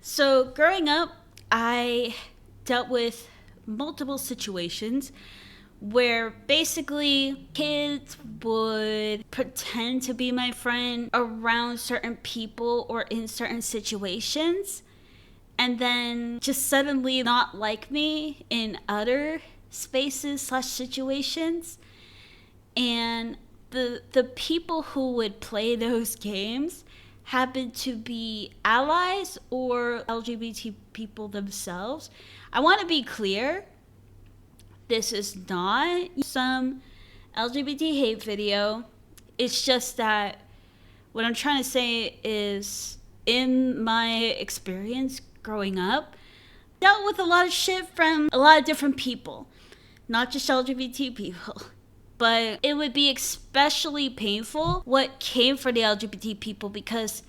So growing up, I dealt with multiple situations where basically kids would pretend to be my friend around certain people or in certain situations, and then just suddenly not like me in other spaces/situations. And the people who would play those games happen to be allies or LGBT people themselves. I want to be clear, this is not some LGBT hate video. It's just that what I'm trying to say is, in my experience growing up, dealt with a lot of shit from a lot of different people, not just LGBT people. But it would be especially painful what came for the LGBT people, because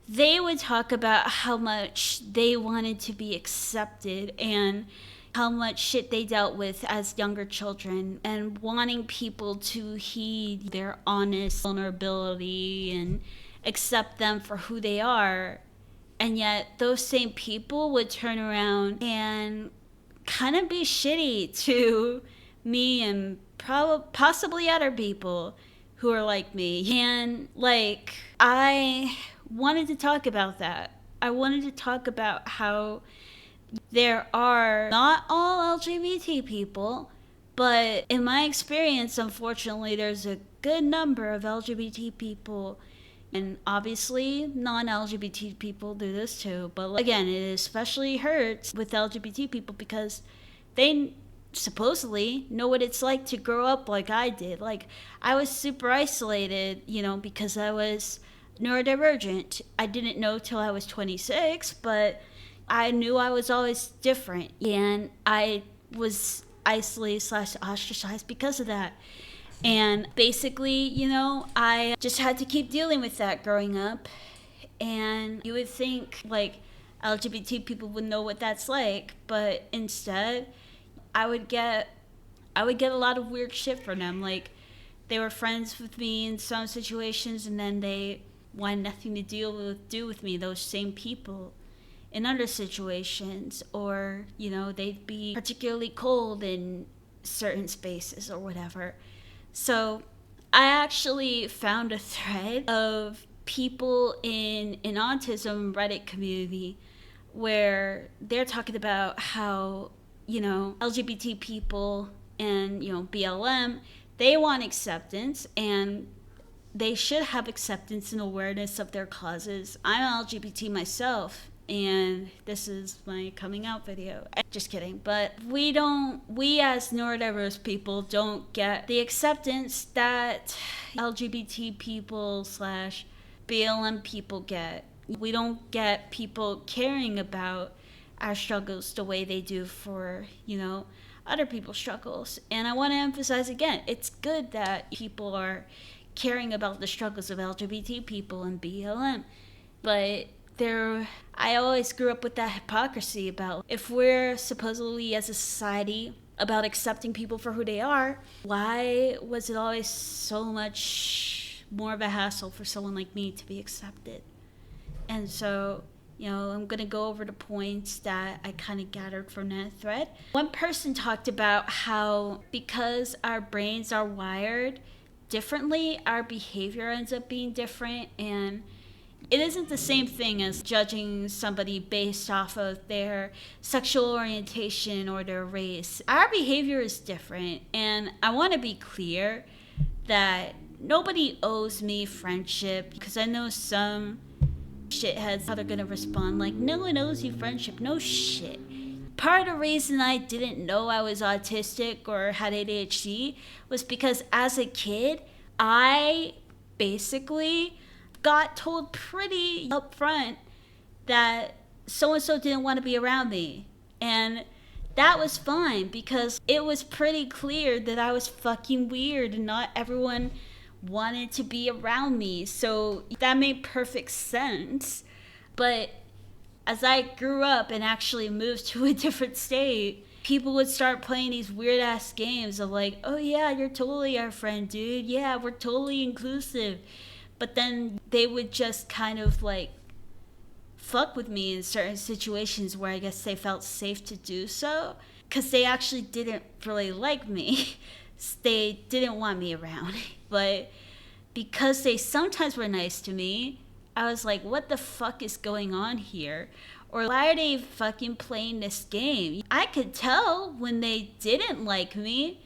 they would talk about how much they wanted to be accepted and how much shit they dealt with as younger children, and wanting people to heed their honest vulnerability and accept them for who they are. And yet those same people would turn around and kind of be shitty to me and possibly other people who are like me. And like, I wanted to talk about that. I wanted to talk about how there are not all LGBT people, but in my experience, unfortunately, there's a good number of LGBT people. And obviously, non-LGBT people do this too. But again, it especially hurts with LGBT people because they supposedly know what it's like to grow up like I did. Like, I was super isolated, because I was neurodivergent. I didn't know till I was 26, but I knew I was always different. And I was isolated/ostracized because of that. And basically, I just had to keep dealing with that growing up. And you would think like LGBT people would know what that's like, but instead, I would get a lot of weird shit from them. Like, they were friends with me in some situations, and then they wanted nothing to do with me, those same people, in other situations. Or, they'd be particularly cold in certain spaces or whatever. So I actually found a thread of people in an autism Reddit community where they're talking about how, LGBT people and, BLM, they want acceptance, and they should have acceptance and awareness of their causes. I'm LGBT myself, and this is my coming out video. Just kidding. But we as neurodiverse people don't get the acceptance that LGBT people/BLM people get. We don't get people caring about our struggles the way they do for, other people's struggles. And I want to emphasize again, it's good that people are caring about the struggles of LGBT people and BLM. But I always grew up with that hypocrisy about, if we're supposedly as a society about accepting people for who they are, why was it always so much more of a hassle for someone like me to be accepted? And so, I'm going to go over the points that I kind of gathered from that thread. One person talked about how because our brains are wired differently, our behavior ends up being different, and it isn't the same thing as judging somebody based off of their sexual orientation or their race. Our behavior is different, and I want to be clear that nobody owes me friendship, because I know some shitheads, how they're going to respond like, no one owes you friendship. No shit. Part of the reason I didn't know I was autistic or had ADHD was because as a kid, I basically got told pretty upfront that so-and-so didn't want to be around me. And that was fine, because it was pretty clear that I was fucking weird and not everyone wanted to be around me. So that made perfect sense. But as I grew up and actually moved to a different state, people would start playing these weird ass games of like, oh yeah, you're totally our friend, dude. Yeah, we're totally inclusive. But then they would just kind of like fuck with me in certain situations where I guess they felt safe to do so, because they actually didn't really like me. They didn't want me around. But because they sometimes were nice to me, I was like, what the fuck is going on here? Or why are they fucking playing this game? I could tell when they didn't like me.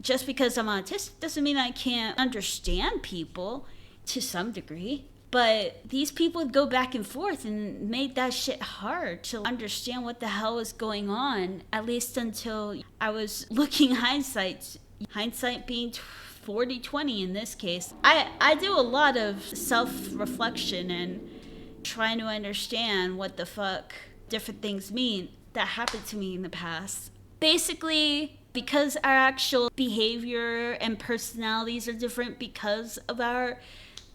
Just because I'm autistic doesn't mean I can't understand people to some degree. But these people would go back and forth and made that shit hard to understand what the hell was going on, at least until I was looking hindsight being 40/20 in this case. I do a lot of self-reflection and trying to understand what the fuck different things mean that happened to me in the past. Basically, because our actual behavior and personalities are different because of our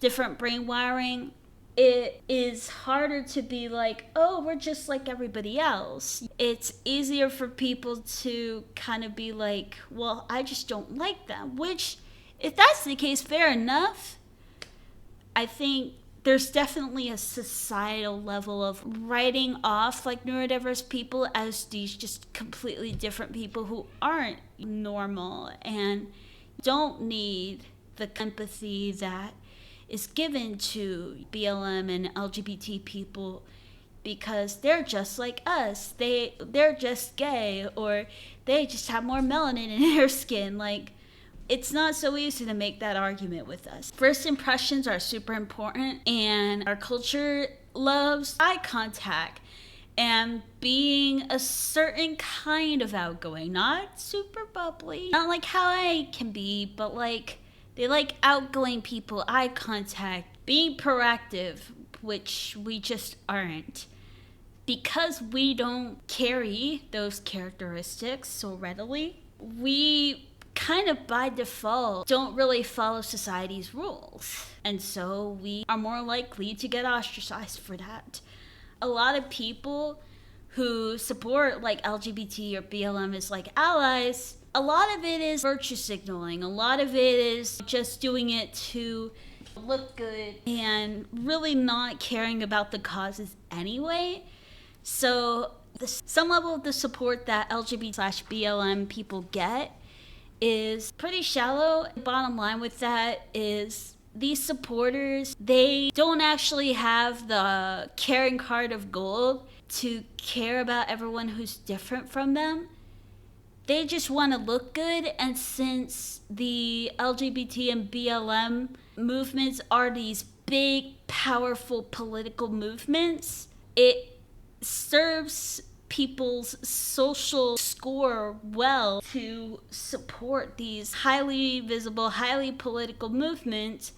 different brain wiring, it is harder to be like, oh, we're just like everybody else. It's easier for people to kind of be like, well, I just don't like them, which, if that's the case, fair enough. I think there's definitely a societal level of writing off like neurodiverse people as these just completely different people who aren't normal and don't need the empathy that is given to BLM and LGBT people, because they're just like us. They're just gay, or they just have more melanin in their skin. Like, it's not so easy to make that argument with us. First impressions are super important, and our culture loves eye contact and being a certain kind of outgoing, not super bubbly, not like how I can be, but like, they like outgoing people, eye contact, being proactive, which we just aren't. Because we don't carry those characteristics so readily, we kind of by default don't really follow society's rules. And so we are more likely to get ostracized for that. A lot of people who support like LGBT or BLM as like allies, a lot of it is virtue signaling. A lot of it is just doing it to look good and really not caring about the causes anyway. So some level of the support that LGBT/BLM people get is pretty shallow. The bottom line with that is these supporters, they don't actually have the caring heart of gold to care about everyone who's different from them. They just want to look good, and since the LGBT and BLM movements are these big, powerful political movements, it serves people's social score well to support these highly visible, highly political movements.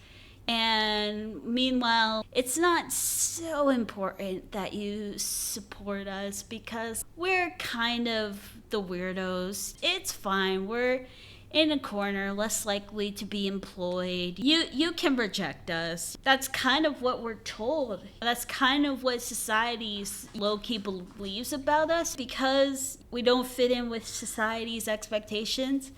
And meanwhile, it's not so important that you support us because we're kind of the weirdos. It's fine. We're in a corner, less likely to be employed. You can reject us. That's kind of what we're told. That's kind of what society's low-key believes about us. Because we don't fit in with society's expectations,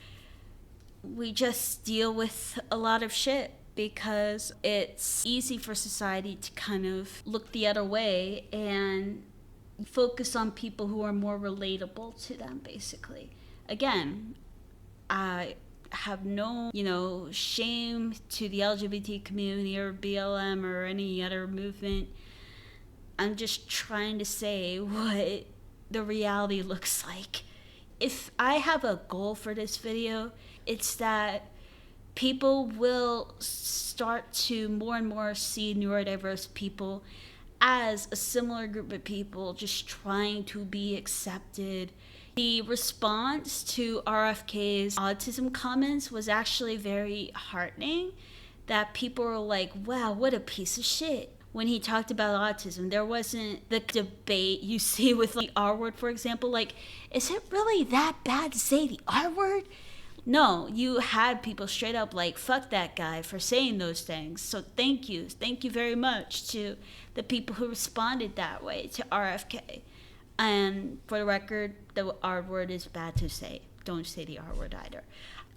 we just deal with a lot of shit. Because it's easy for society to kind of look the other way and focus on people who are more relatable to them, basically. Again, I have no, shame to the LGBT community or BLM or any other movement. I'm just trying to say what the reality looks like. If I have a goal for this video, it's that people will start to more and more see neurodiverse people as a similar group of people just trying to be accepted. The response to RFK's autism comments was actually very heartening, that people were like, wow, what a piece of shit. When he talked about autism, there wasn't the debate you see with the R word, for example. Like, is it really that bad to say the R word? No, you had people straight up like, fuck that guy for saying those things. So thank you. Thank you very much to the people who responded that way to RFK. And for the record, the R word is bad to say. Don't say the R word either.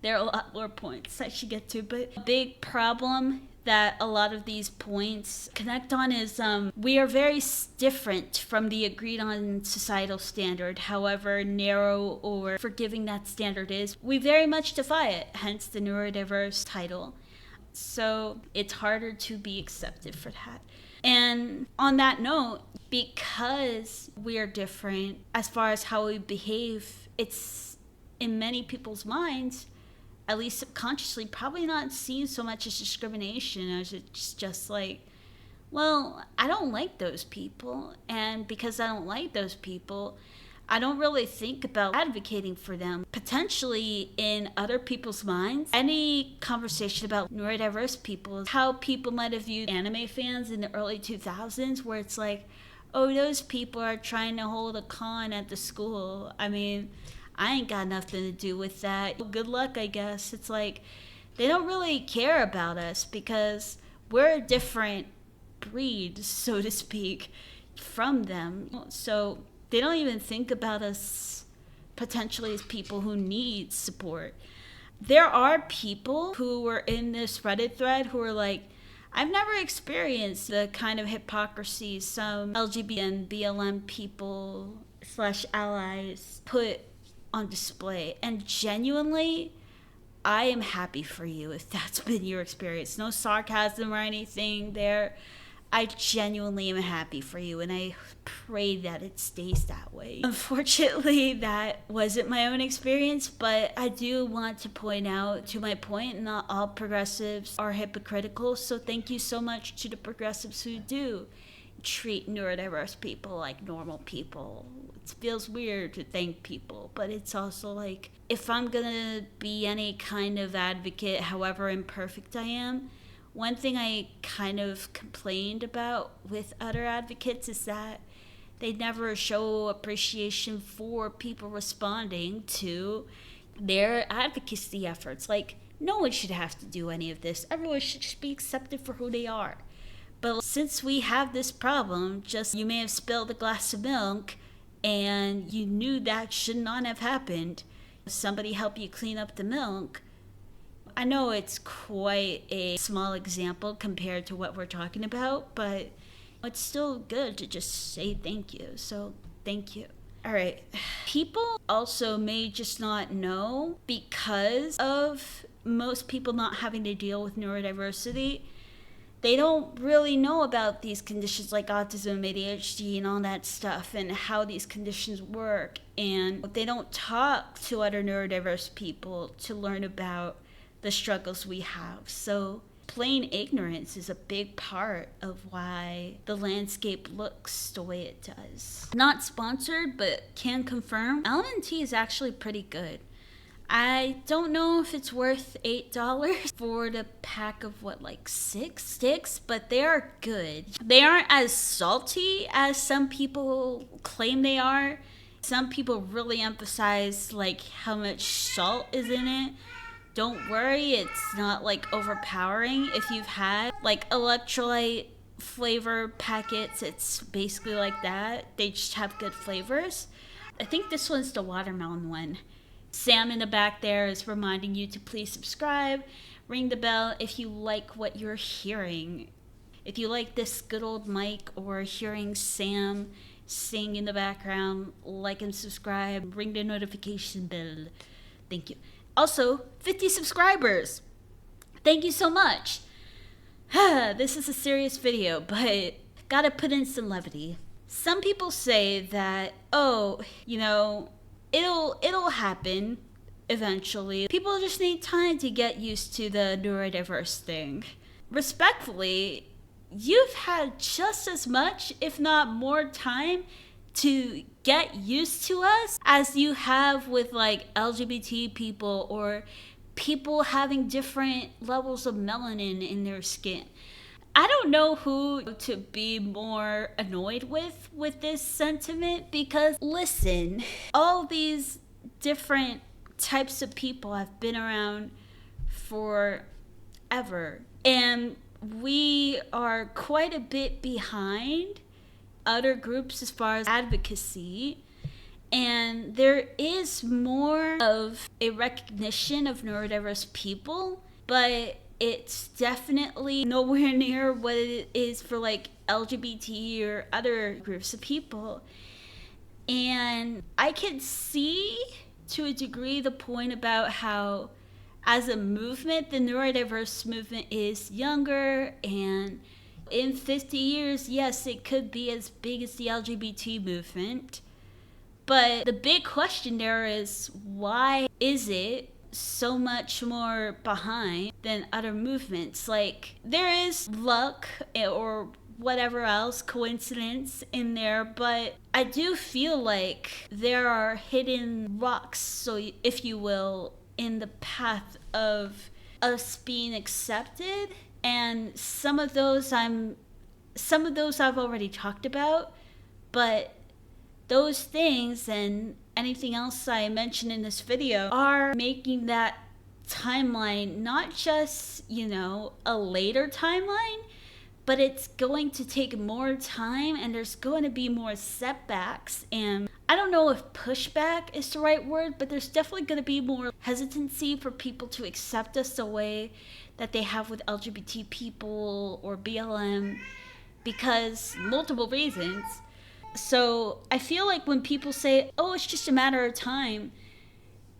There are a lot more points I should get to, but a big problem that a lot of these points connect on is we are very different from the agreed on societal standard, however narrow or forgiving that standard is. We very much defy it, hence the neurodiverse title. So it's harder to be accepted for that. And on that note, because we are different as far as how we behave, it's in many people's minds, at least subconsciously, probably not seen so much as discrimination as it's just like, well, I don't like those people. And because I don't like those people, I don't really think about advocating for them. Potentially in other people's minds, any conversation about neurodiverse people is how people might have viewed anime fans in the early 2000s, where it's like, oh, those people are trying to hold a con at the school. I mean, I ain't got nothing to do with that. Good luck, I guess. It's like, they don't really care about us because we're a different breed, so to speak, from them. So they don't even think about us potentially as people who need support. There are people who were in this Reddit thread who are like, I've never experienced the kind of hypocrisy some LGBT and BLM people / allies put on display. And genuinely, I am happy for you if that's been your experience. No sarcasm or anything there. I genuinely am happy for you, and I pray that it stays that way. Unfortunately, that wasn't my own experience, but I do want to point out, to my point, not all progressives are hypocritical, so thank you so much to the progressives who do treat neurodiverse people like normal people. It feels weird to thank people, but it's also like, if I'm gonna be any kind of advocate, however imperfect I am, one thing I kind of complained about with other advocates is that they never show appreciation for people responding to their advocacy efforts. Like, no one should have to do any of this. Everyone should just be accepted for who they are. But since we have this problem, just you may have spilled a glass of milk and you knew that should not have happened. Somebody help you clean up the milk. I know it's quite a small example compared to what we're talking about, but it's still good to just say thank you. So thank you. All right. People also may just not know, because of most people not having to deal with neurodiversity, they don't really know about these conditions like autism, ADHD, and all that stuff, and how these conditions work. And they don't talk to other neurodiverse people to learn about the struggles we have. So plain ignorance is a big part of why the landscape looks the way it does. Not sponsored, but can confirm, LMNT is actually pretty good. I don't know if it's worth $8 for the pack of like 6 sticks, but they are good. They aren't as salty as some people claim they are. Some people really emphasize like how much salt is in it. Don't worry, it's not like overpowering. If you've had like electrolyte flavor packets, it's basically like that. They just have good flavors. I think this one's the watermelon one. Sam in the back there is reminding you to please subscribe, ring the bell if you like what you're hearing. If you like this good old mic or hearing Sam sing in the background, like and subscribe, ring the notification bell. Thank you. Also, 50 subscribers. Thank you so much. This is a serious video, but gotta put in some levity. Some people say that, oh, it'll happen eventually. People just need time to get used to the neurodiverse thing. Respectfully, you've had just as much, if not more time to get used to us as you have with like LGBT people or people having different levels of melanin in their skin. I don't know who to be more annoyed with this sentiment, because listen, all these different types of people have been around forever, and we are quite a bit behind other groups as far as advocacy, and there is more of a recognition of neurodiverse people, but it's definitely nowhere near what it is for like LGBT or other groups of people. And I can see to a degree the point about how, as a movement, the neurodiverse movement is younger, and in 50 years, yes, it could be as big as the LGBT movement. But the big question there is, why is it so much more behind than other movements? Like, there is luck or whatever else, coincidence in there, but I do feel like there are hidden rocks, so if you will, in the path of us being accepted. And some of those I've already talked about, but those things and anything else I mentioned in this video are making that timeline not just, a later timeline, but it's going to take more time, and there's going to be more setbacks. And I don't know if pushback is the right word, but there's definitely going to be more hesitancy for people to accept us the way that they have with LGBT people or BLM, because multiple reasons. So I feel like when people say, oh, it's just a matter of time,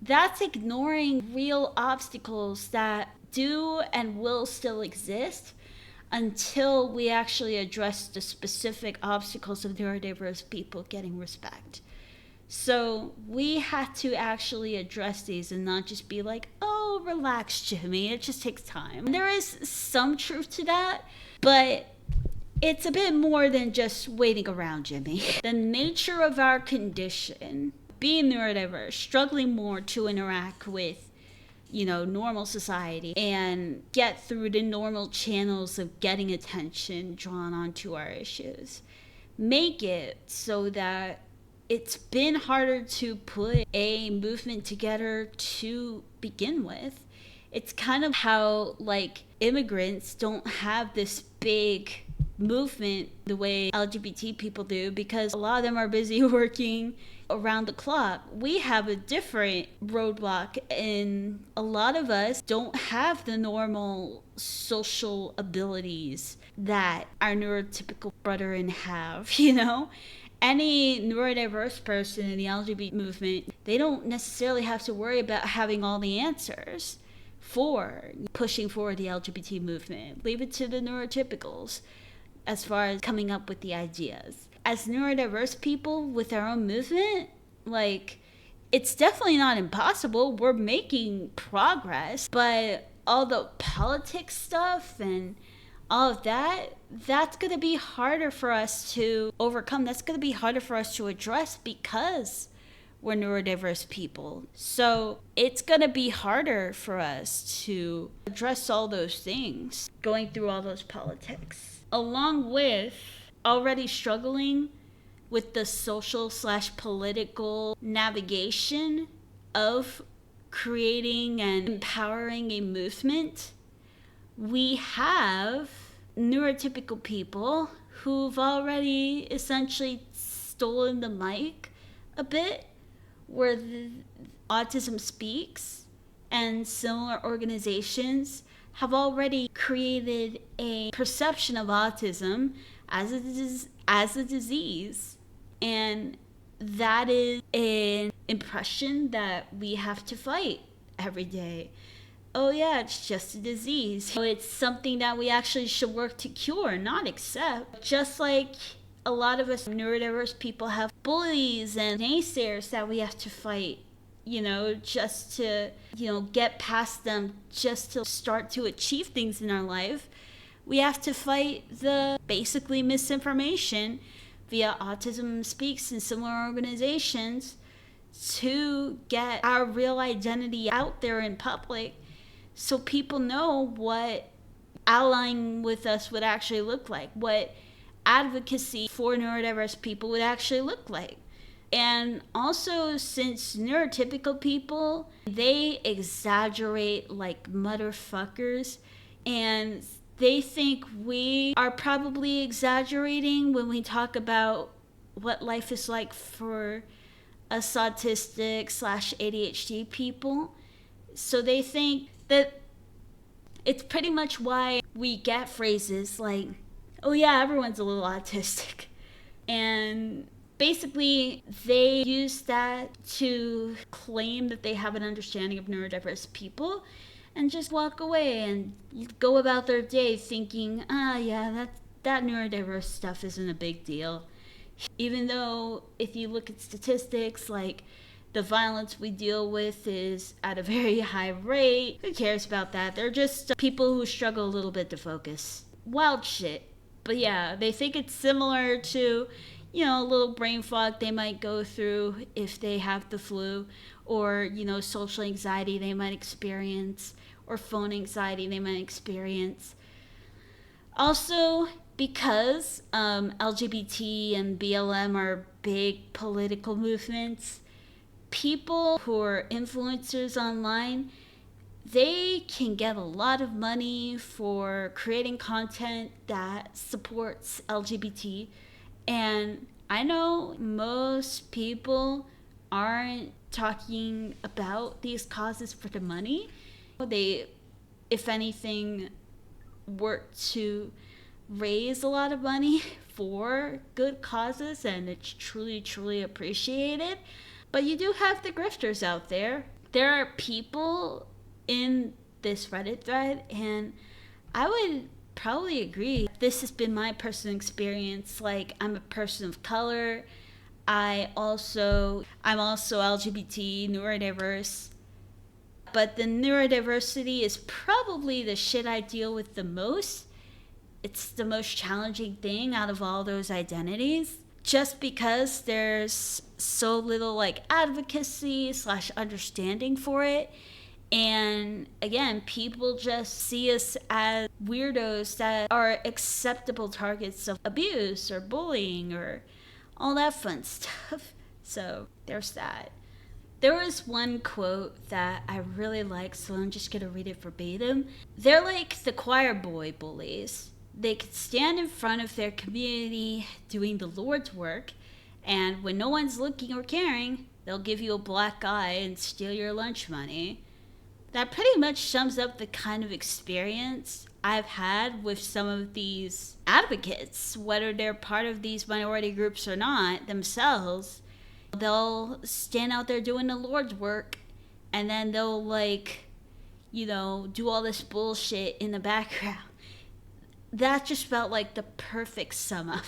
that's ignoring real obstacles that do and will still exist until we actually address the specific obstacles of neurodiverse people getting respect. So we have to actually address these and not just be like, oh, relax, Jimmy, it just takes time. And there is some truth to that, but it's a bit more than just waiting around, Jimmy. The nature of our condition, being neurodiverse, struggling more to interact with, normal society and get through the normal channels of getting attention drawn onto our issues, make it so that it's been harder to put a movement together to begin with. It's kind of how, like, immigrants don't have this big movement the way LGBT people do, because a lot of them are busy working around the clock. We have a different roadblock, and a lot of us don't have the normal social abilities that our neurotypical brethren have, Any neurodiverse person in the LGBT movement, they don't necessarily have to worry about having all the answers for pushing forward the LGBT movement. Leave it to the neurotypicals as far as coming up with the ideas. As neurodiverse people with our own movement, like, it's definitely not impossible. We're making progress, but all the politics stuff and all of that, that's going to be harder for us to overcome. That's going to be harder for us to address because we're neurodiverse people. So it's going to be harder for us to address all those things, going through all those politics, along with already struggling with the social/political navigation of creating and empowering a movement. We have neurotypical people who've already essentially stolen the mic a bit, where Autism Speaks and similar organizations have already created a perception of autism as a disease. And that is an impression that we have to fight every day. Oh yeah, it's just a disease. So it's something that we actually should work to cure, not accept. Just like a lot of us neurodiverse people have bullies and naysayers that we have to fight, just to, get past them, just to start to achieve things in our life. We have to fight the basically misinformation via Autism Speaks and similar organizations to get our real identity out there in public, so people know what allying with us would actually look like, what advocacy for neurodiverse people would actually look like. And also, since neurotypical people, they exaggerate like motherfuckers, and they think we are probably exaggerating when we talk about what life is like for us autistic/ADHD people. So they think that It's pretty much why we get phrases like, oh yeah, everyone's a little autistic. And basically, they use that to claim that they have an understanding of neurodiverse people and just walk away and go about their day thinking, yeah, that neurodiverse stuff isn't a big deal. Even though if you look at statistics, like the violence we deal with is at a very high rate, who cares about that? They're just people who struggle a little bit to focus. Wild shit. But yeah, they think it's similar to, a little brain fog they might go through if they have the flu, or, social anxiety they might experience, or phone anxiety they might experience. Also, because LGBT and BLM are big political movements, people who are influencers online, they can get a lot of money for creating content that supports LGBT. And I know most people aren't talking about these causes for the money. They, if anything, work to raise a lot of money for good causes, and it's truly, truly appreciated. But you do have the grifters out there. There are people in this Reddit thread, and I would probably agree. This has been my personal experience. Like, I'm a person of color. I'm also LGBT, neurodiverse. But the neurodiversity is probably the shit I deal with the most. It's the most challenging thing out of all those identities. Just because there's so little like advocacy / understanding for it. And again, people just see us as weirdos that are acceptable targets of abuse or bullying or all that fun stuff. So there's that. There was one quote that I really liked, so I'm just going to read it verbatim. They're like the choir boy bullies. They could stand in front of their community doing the Lord's work, and when no one's looking or caring, they'll give you a black eye and steal your lunch money. That pretty much sums up the kind of experience I've had with some of these advocates, whether they're part of these minority groups or not themselves. They'll stand out there doing the Lord's work, and then they'll do all this bullshit in the background. That just felt like the perfect sum up.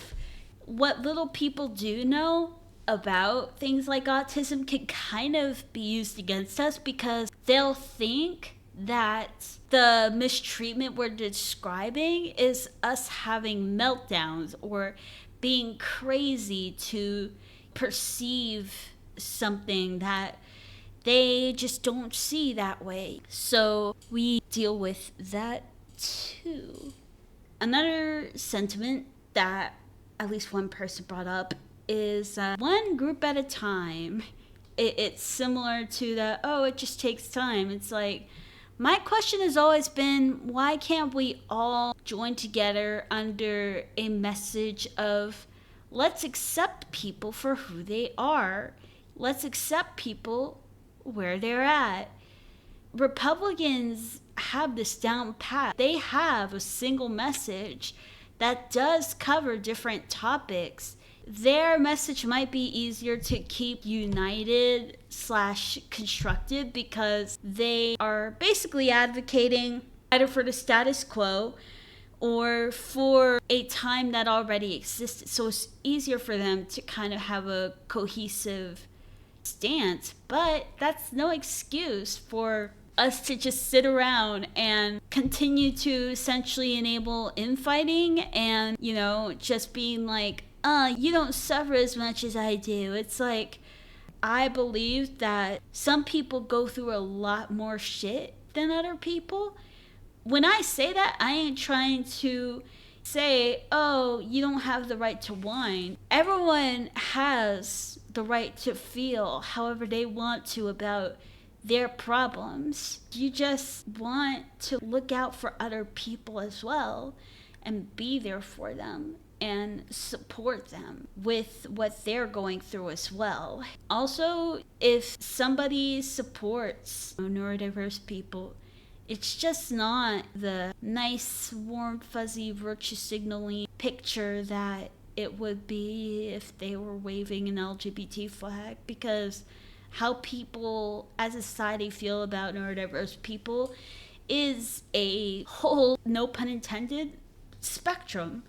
What little people do know about things like autism can kind of be used against us, because they'll think that the mistreatment we're describing is us having meltdowns or being crazy to perceive something that they just don't see that way. So we deal with that too. Another sentiment that at least one person brought up is one group at a time. It's similar to the, it just takes time. It's like, my question has always been, why can't we all join together under a message of, let's accept people for who they are. Let's accept people where they're at. Republicans have this down pat. They have a single message that does cover different topics. Their message might be easier to keep united / constructive, because they are basically advocating either for the status quo or for a time that already existed. So it's easier for them to kind of have a cohesive stance. But that's no excuse for us to just sit around and continue to essentially enable infighting and, just being like, you don't suffer as much as I do. It's like, I believe that some people go through a lot more shit than other people. When I say that, I ain't trying to say, you don't have the right to whine. Everyone has the right to feel however they want to about their problems. You just want to look out for other people as well and be there for them and support them with what they're going through as well. Also, if somebody supports neurodiverse people, It's just not the nice, warm, fuzzy, virtue signaling picture that it would be if they were waving an LGBT flag, because how people as a society feel about neurodiverse people is a whole, no pun intended, spectrum.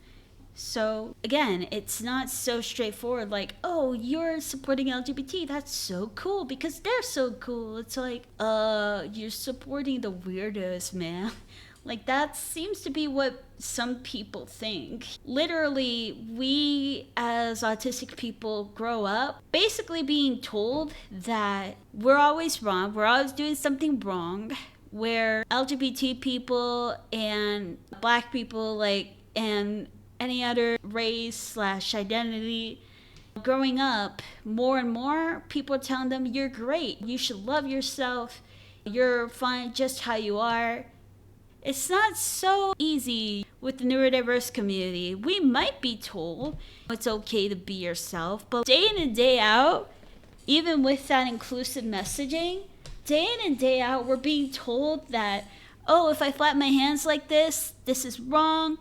So again, it's not so straightforward like, oh, you're supporting LGBT, that's so cool because they're so cool. It's like, you're supporting the weirdos, man. Like, that seems to be what some people think. Literally, we as autistic people grow up basically being told that we're always wrong, we're always doing something wrong, where LGBT people and black people, like, and any other race / identity, growing up, more and more people are telling them, you're great, you should love yourself, you're fine just how you are. It's not so easy with the neurodiverse community. We might be told it's okay to be yourself, but day in and day out, even with that inclusive messaging, day in and day out, we're being told that, oh, if I flap my hands like this is wrong.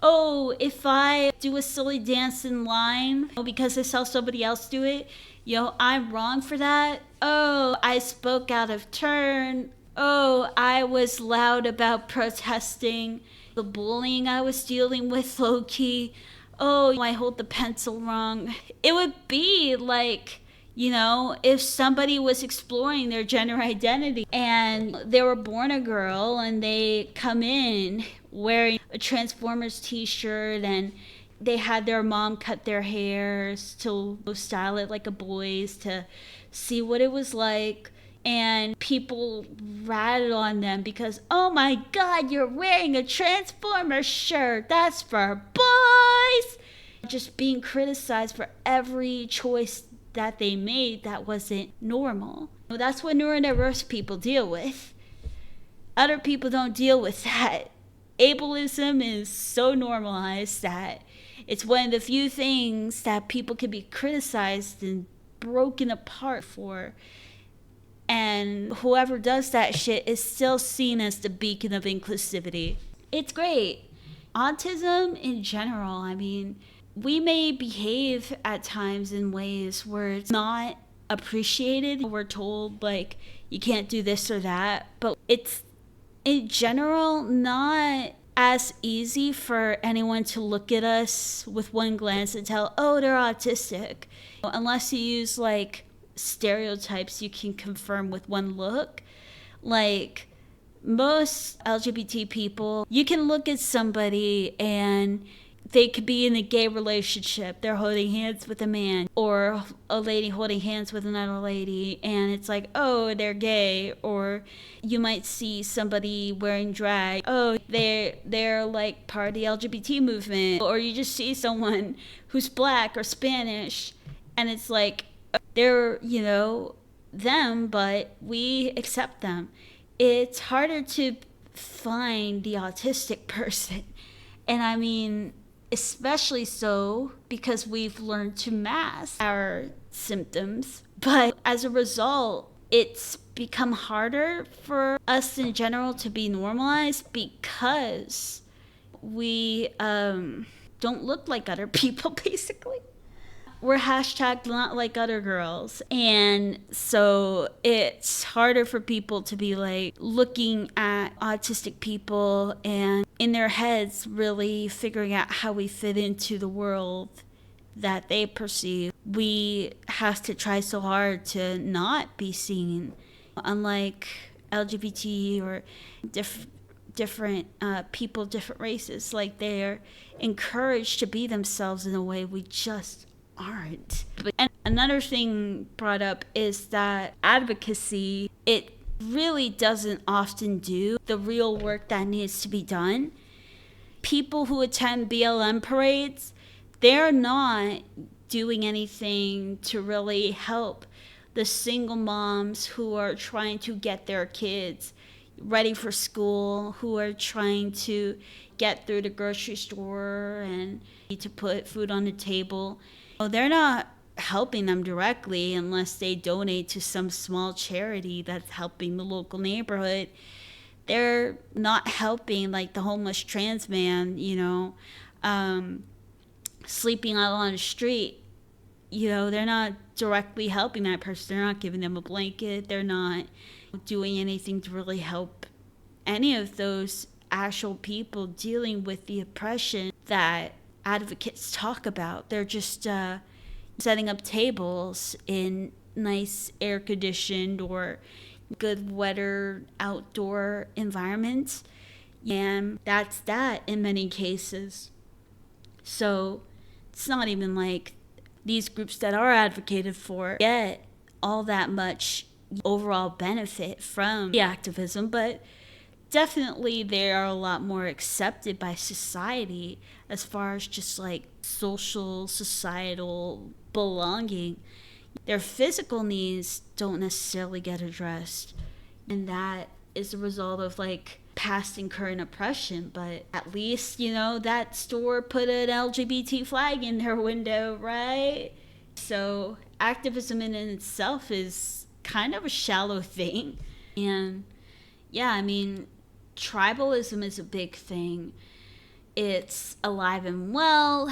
Oh, if I do a silly dance in line because I saw somebody else do it, I'm wrong for that. Oh, I spoke out of turn. Oh, I was loud about protesting the bullying I was dealing with low-key. Oh, I hold the pencil wrong. It would be like, if somebody was exploring their gender identity and they were born a girl and they come in wearing a Transformers t-shirt and they had their mom cut their hairs to style it like a boy's to see what it was like. And people ratted on them because, oh my God, you're wearing a Transformer shirt. That's for boys. Just being criticized for every choice that they made that wasn't normal. That's what neurodiverse people deal with. Other people don't deal with that. Ableism is so normalized that it's one of the few things that people can be criticized and broken apart for. And whoever does that shit is still seen as the beacon of inclusivity. It's great. Autism in general, I mean, we may behave at times in ways where it's not appreciated. We're told, like, you can't do this or that, but it's, in general, not as easy for anyone to look at us with one glance and tell, oh, they're autistic. Unless you use, like, stereotypes you can confirm with one look. Like, most LGBT people, you can look at somebody and they could be in a gay relationship. They're holding hands with a man, or a lady holding hands with another lady, and it's like, oh, they're gay. Or you might see somebody wearing drag. Oh, they're like part of the LGBT movement. Or you just see someone who's black or Spanish, and it's like, they're, them, but we accept them. It's harder to find the autistic person. And I mean, especially so because we've learned to mask our symptoms. But as a result, it's become harder for us in general to be normalized because we don't look like other people, basically. We're hashtag not like other girls. And so it's harder for people to be like looking at autistic people and in their heads really figuring out how we fit into the world that they perceive. We have to try so hard to not be seen. Unlike LGBT or different people, different races, like they're encouraged to be themselves in a way we just aren't. And another thing brought up is that advocacy, it really doesn't often do the real work that needs to be done. People who attend BLM parades, they're not doing anything to really help the single moms who are trying to get their kids ready for school, who are trying to get through the grocery store and to put food on the table. Well, they're not helping them directly unless they donate to some small charity that's helping the local neighborhood. they're not helping, like the homeless trans man, sleeping out on the street. They're not directly helping that person. They're not giving them a blanket. They're not doing anything to really help any of those actual people dealing with the oppression that advocates talk about. They're just setting up tables in nice air conditioned or good weather outdoor environments, and that's that in many cases. So it's not even like these groups that are advocated for get all that much overall benefit from the activism, but definitely they are a lot more accepted by society as far as just like social, societal belonging. Their physical needs don't necessarily get addressed, and that is a result of like past and current oppression. But at least, that store put an LGBT flag in their window, right? So activism in itself is kind of a shallow thing. And yeah, I mean, tribalism is a big thing. It's alive and well,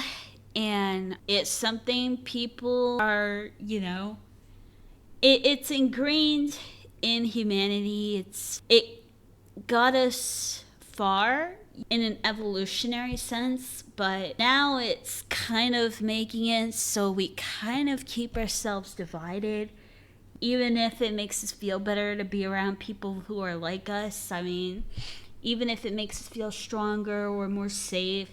and it's something people are, it's ingrained in humanity. It got us far in an evolutionary sense, but now it's kind of making it so we kind of keep ourselves divided, even if it makes us feel better to be around people who are like us. I mean, even if it makes us feel stronger or more safe,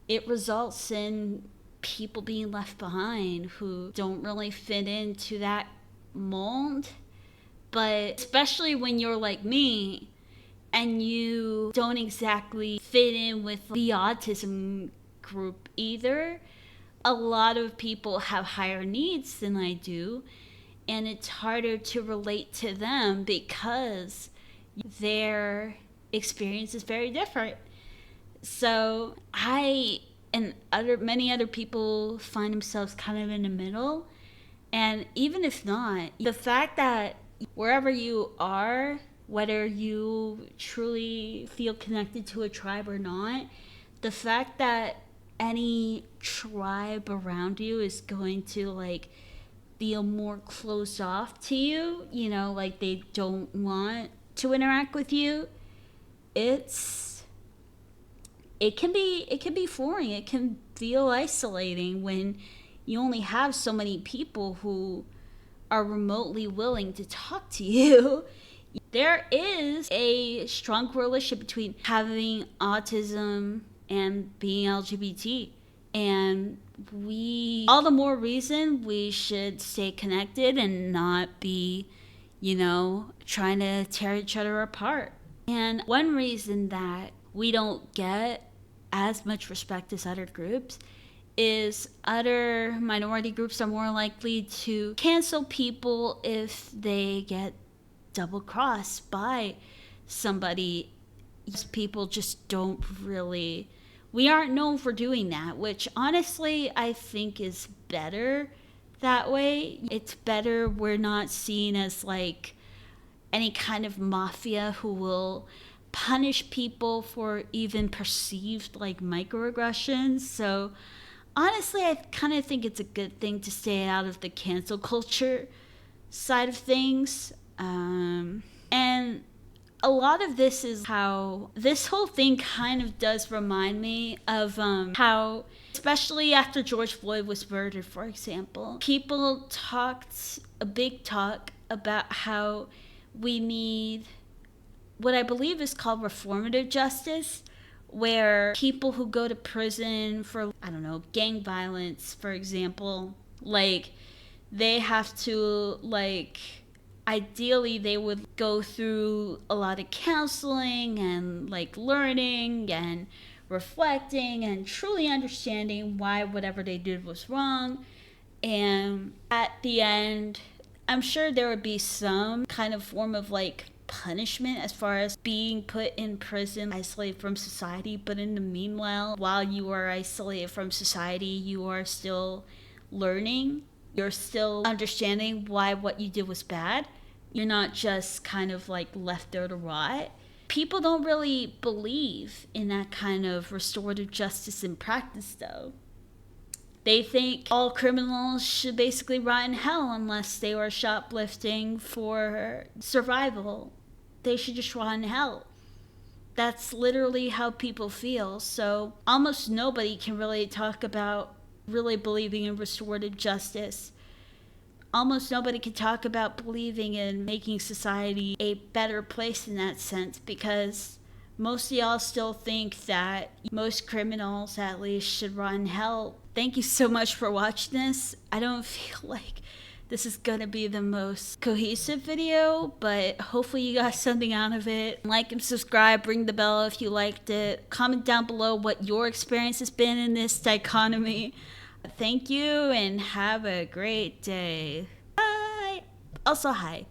it results in people being left behind who don't really fit into that mold. But especially when you're like me and you don't exactly fit in with the autism group either, a lot of people have higher needs than I do, and it's harder to relate to them because their experience is very different. So I and many other people find themselves kind of in the middle. And even if not, the fact that wherever you are, whether you truly feel connected to a tribe or not, the fact that any tribe around you is going to like feel more closed off to you, like they don't want to interact with you, it can be foreign. It can feel isolating when you only have so many people who are remotely willing to talk to you. There is a strong correlation between having autism and being LGBT. And all the more reason we should stay connected and not be, trying to tear each other apart. And one reason that we don't get as much respect as other groups is other minority groups are more likely to cancel people if they get double crossed by somebody. People just don't really, we aren't known for doing that, which honestly I think is better that way. It's better we're not seen as like any kind of mafia who will punish people for even perceived like microaggressions. So honestly, I kind of think it's a good thing to stay out of the cancel culture side of things. And a lot of this is how this whole thing kind of does remind me of how, especially after George Floyd was murdered, for example, people talked a big talk about how we need what I believe is called reformative justice, where people who go to prison for, I don't know, gang violence, for example, like they have to, like, ideally they would go through a lot of counseling and like learning and reflecting and truly understanding why whatever they did was wrong. And at the end, I'm sure there would be some kind of form of like punishment as far as being put in prison, isolated from society. But in the meanwhile, while you are isolated from society, you are still learning. You're still understanding why what you did was bad. You're not just kind of like left there to rot. People don't really believe in that kind of restorative justice in practice, though. They think all criminals should basically rot in hell unless they were shoplifting for survival. They should just rot in hell. That's literally how people feel. So almost nobody can really talk about really believing in restorative justice. Almost nobody can talk about believing in making society a better place in that sense, because most of y'all still think that most criminals at least should rot in hell. Thank you so much for watching this. I don't feel like this is going to be the most cohesive video, but hopefully you got something out of it. Like and subscribe, ring the bell if you liked it. Comment down below what your experience has been in this dichotomy. Thank you and have a great day. Bye. Also, hi.